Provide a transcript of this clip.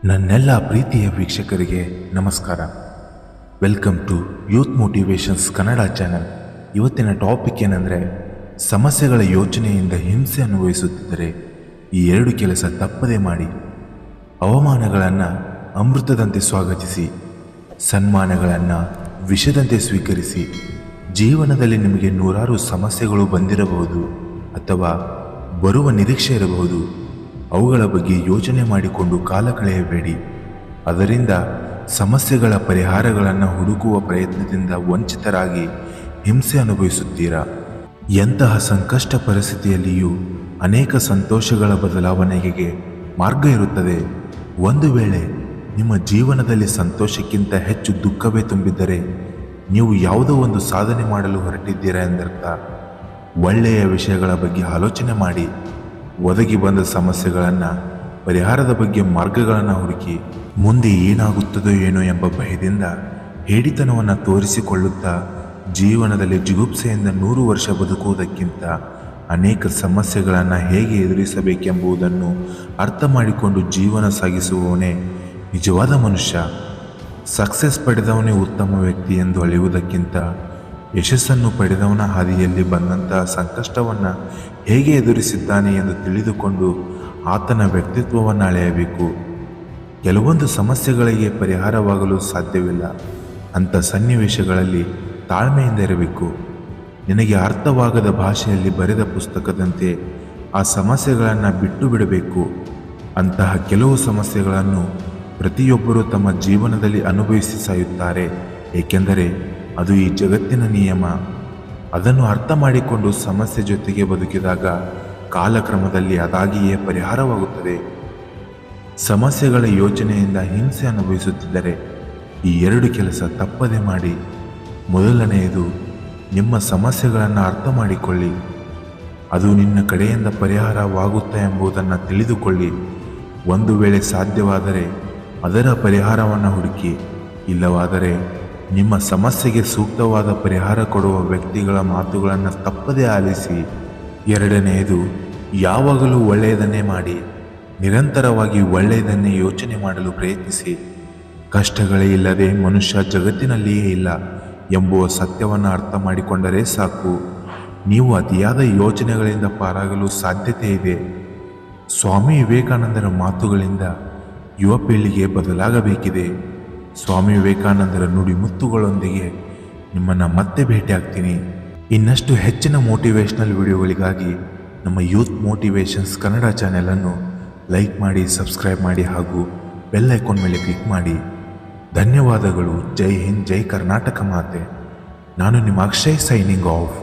ನನ್ನೆಲ್ಲ ಪ್ರೀತಿಯ ವೀಕ್ಷಕರಿಗೆ ನಮಸ್ಕಾರ. Welcome to youth motivations Kannada channel. ಇವತ್ತಿನ ಟಾಪಿಕ್ ಏನಂದರೆ, ಸಮಸ್ಯೆಗಳ ಯೋಚನೆಯಿಂದ ಹಿಂಸೆ ಅನುಭವಿಸುತ್ತಿದ್ದರೆ ಈ 2 ಕೆಲಸ ತಪ್ಪದೇ ಮಾಡಿ. ಅವಮಾನಗಳನ್ನು ಅಮೃತದಂತೆ ಸ್ವಾಗತಿಸಿ, ಸನ್ಮಾನಗಳನ್ನು ವಿಷದಂತೆ ಸ್ವೀಕರಿಸಿ. ಜೀವನದಲ್ಲಿ ನಿಮಗೆ ನೂರಾರು ಸಮಸ್ಯೆಗಳು ಬಂದಿರಬಹುದು ಅಥವಾ ಬರುವ ನಿರೀಕ್ಷೆ ಇರಬಹುದು. ಅವುಗಳ ಬಗ್ಗೆ ಯೋಚನೆ ಮಾಡಿಕೊಂಡು ಕಾಲ ಕಳೆಯಬೇಡಿ. ಅದರಿಂದ ಸಮಸ್ಯೆಗಳ ಪರಿಹಾರಗಳನ್ನು ಹುಡುಕುವ ಪ್ರಯತ್ನದಿಂದ ವಂಚಿತರಾಗಿ ಹಿಂಸೆ ಅನುಭವಿಸುತ್ತೀರಾ. ಎಂತಹ ಸಂಕಷ್ಟ ಪರಿಸ್ಥಿತಿಯಲ್ಲಿಯೂ ಅನೇಕ ಸಂತೋಷಗಳ ಬದಲಾವಣೆಗೆ ಮಾರ್ಗ ಇರುತ್ತದೆ. ಒಂದು ವೇಳೆ ನಿಮ್ಮ ಜೀವನದಲ್ಲಿ ಸಂತೋಷಕ್ಕಿಂತ ಹೆಚ್ಚು ದುಃಖವೇ ತುಂಬಿದ್ದರೆ ನೀವು ಯಾವುದೋ ಒಂದು ಸಾಧನೆ ಮಾಡಲು ಹೊರಟಿದ್ದೀರಾ ಎಂದರ್ಥ. ಒಳ್ಳೆಯ ವಿಷಯಗಳ ಬಗ್ಗೆ ಆಲೋಚನೆ ಮಾಡಿ. ಒದಗಿ ಬಂದ ಸಮಸ್ಯೆಗಳನ್ನು ಪರಿಹಾರದ ಬಗ್ಗೆ ಮಾರ್ಗಗಳನ್ನು ಹುಡುಕಿ. ಮುಂದೆ ಏನಾಗುತ್ತದೋ ಏನೋ ಎಂಬ ಭಯದಿಂದ ಹೇಡಿತನವನ್ನು ತೋರಿಸಿಕೊಳ್ಳುತ್ತಾ ಜೀವನದಲ್ಲಿ ಜಿಗುಪ್ಸೆಯಿಂದ 100 ವರ್ಷ ಬದುಕುವುದಕ್ಕಿಂತ ಅನೇಕ ಸಮಸ್ಯೆಗಳನ್ನು ಹೇಗೆ ಎದುರಿಸಬೇಕೆಂಬುದನ್ನು ಅರ್ಥ ಮಾಡಿಕೊಂಡು ಜೀವನ ಸಾಗಿಸುವವನೇ ನಿಜವಾದ ಮನುಷ್ಯ. ಸಕ್ಸಸ್ ಪಡೆದವನೇ ಉತ್ತಮ ವ್ಯಕ್ತಿ ಎಂದು ಅಳೆಯುವುದಕ್ಕಿಂತ ಯಶಸ್ಸನ್ನು ಪಡೆದವನ ಹಾದಿಯಲ್ಲಿ ಬಂದಂತಹ ಸಂಕಷ್ಟವನ್ನು ಹೇಗೆ ಎದುರಿಸಿದ್ದಾನೆ ಎಂದು ತಿಳಿದುಕೊಂಡು ಆತನ ವ್ಯಕ್ತಿತ್ವವನ್ನು ಅಳೆಯಬೇಕು. ಕೆಲವೊಂದು ಸಮಸ್ಯೆಗಳಿಗೆ ಪರಿಹಾರವಾಗಲು ಸಾಧ್ಯವಿಲ್ಲ. ಅಂಥ ಸನ್ನಿವೇಶಗಳಲ್ಲಿ ತಾಳ್ಮೆಯಿಂದ ಇರಬೇಕು. ನಿನಗೆ ಅರ್ಥವಾಗದ ಭಾಷೆಯಲ್ಲಿ ಬರೆದ ಪುಸ್ತಕದಂತೆ ಆ ಸಮಸ್ಯೆಗಳನ್ನು ಬಿಟ್ಟು ಬಿಡಬೇಕು. ಅಂತಹ ಕೆಲವು ಸಮಸ್ಯೆಗಳನ್ನು ಪ್ರತಿಯೊಬ್ಬರೂ ತಮ್ಮ ಜೀವನದಲ್ಲಿ ಅನುಭವಿಸಿ ಸಾಯುತ್ತಾರೆ. ಏಕೆಂದರೆ ಅದು ಈ ಜಗತ್ತಿನ ನಿಯಮ. ಅದನ್ನು ಅರ್ಥ ಮಾಡಿಕೊಂಡು ಸಮಸ್ಯೆ ಜೊತೆಗೆ ಬದುಕಿದಾಗ ಕಾಲಕ್ರಮದಲ್ಲಿ ಅದಾಗಿಯೇ ಪರಿಹಾರವಾಗುತ್ತದೆ. ಸಮಸ್ಯೆಗಳ ಯೋಚನೆಯಿಂದ ಹಿಂಸೆ ಅನುಭವಿಸುತ್ತಿದ್ದರೆ ಈ 2 ಕೆಲಸ ತಪ್ಪದೆ ಮಾಡಿ. ಮೊದಲನೆಯದು, ನಿಮ್ಮ ಸಮಸ್ಯೆಗಳನ್ನು ಅರ್ಥ ಮಾಡಿಕೊಳ್ಳಿ. ಅದು ನಿನ್ನ ಕಡೆಯಿಂದ ಪರಿಹಾರವಾಗುತ್ತಾ ಎಂಬುದನ್ನು ತಿಳಿದುಕೊಳ್ಳಿ. ಒಂದು ವೇಳೆ ಸಾಧ್ಯವಾದರೆ ಅದರ ಪರಿಹಾರವನ್ನು ಹುಡುಕಿ. ಇಲ್ಲವಾದರೆ ನಿಮ್ಮ ಸಮಸ್ಯೆಗೆ ಸೂಕ್ತವಾದ ಪರಿಹಾರ ಕೊಡುವ ವ್ಯಕ್ತಿಗಳ ಮಾತುಗಳನ್ನು ತಪ್ಪದೇ ಆಲಿಸಿ. ಎರಡನೆಯದು, ಯಾವಾಗಲೂ ಒಳ್ಳೆಯದನ್ನೇ ಮಾಡಿ. ನಿರಂತರವಾಗಿ ಒಳ್ಳೆಯದನ್ನೇ ಯೋಚನೆ ಮಾಡಲು ಪ್ರಯತ್ನಿಸಿ. ಕಷ್ಟಗಳೇ ಇಲ್ಲದೆ ಮನುಷ್ಯ ಜಗತ್ತಿನಲ್ಲಿಯೇ ಇಲ್ಲ ಎಂಬುವ ಸತ್ಯವನ್ನು ಅರ್ಥ ಮಾಡಿಕೊಂಡರೆ ಸಾಕು. ನೀವು ಅತಿಯಾದ ಯೋಚನೆಗಳಿಂದ ಪಾರಾಗಲು ಸಾಧ್ಯತೆ ಇದೆ. ಸ್ವಾಮಿ ವಿವೇಕಾನಂದರ ಮಾತುಗಳಿಂದ ಯುವ ಪೀಳಿಗೆ ಬದಲಾಗಬೇಕಿದೆ. ಸ್ವಾಮಿ ವಿವೇಕಾನಂದರ ನುಡಿಮುತ್ತುಗಳೊಂದಿಗೆ ನಿಮ್ಮನ್ನು ಮತ್ತೆ ಭೇಟಿಯಾಗ್ತೀನಿ. ಇನ್ನಷ್ಟು ಹೆಚ್ಚಿನ ಮೋಟಿವೇಶ್ನಲ್ ವಿಡಿಯೋಗಳಿಗಾಗಿ ನಮ್ಮ ಯೂತ್ ಮೋಟಿವೇಶನ್ಸ್ ಕನ್ನಡ ಚಾನೆಲನ್ನು ಲೈಕ್ ಮಾಡಿ, ಸಬ್ಸ್ಕ್ರೈಬ್ ಮಾಡಿ ಹಾಗೂ ಬೆಲ್ ಐಕಾನ್ ಮೇಲೆ ಕ್ಲಿಕ್ ಮಾಡಿ. ಧನ್ಯವಾದಗಳು. ಜೈ ಹಿಂದ್, ಜೈ ಕರ್ನಾಟಕ ಮಾತೆ. ನಾನು ನಿಮ್ಮ ಅಕ್ಷಯ್, ಸೈನಿಂಗ್ ಆಫ್.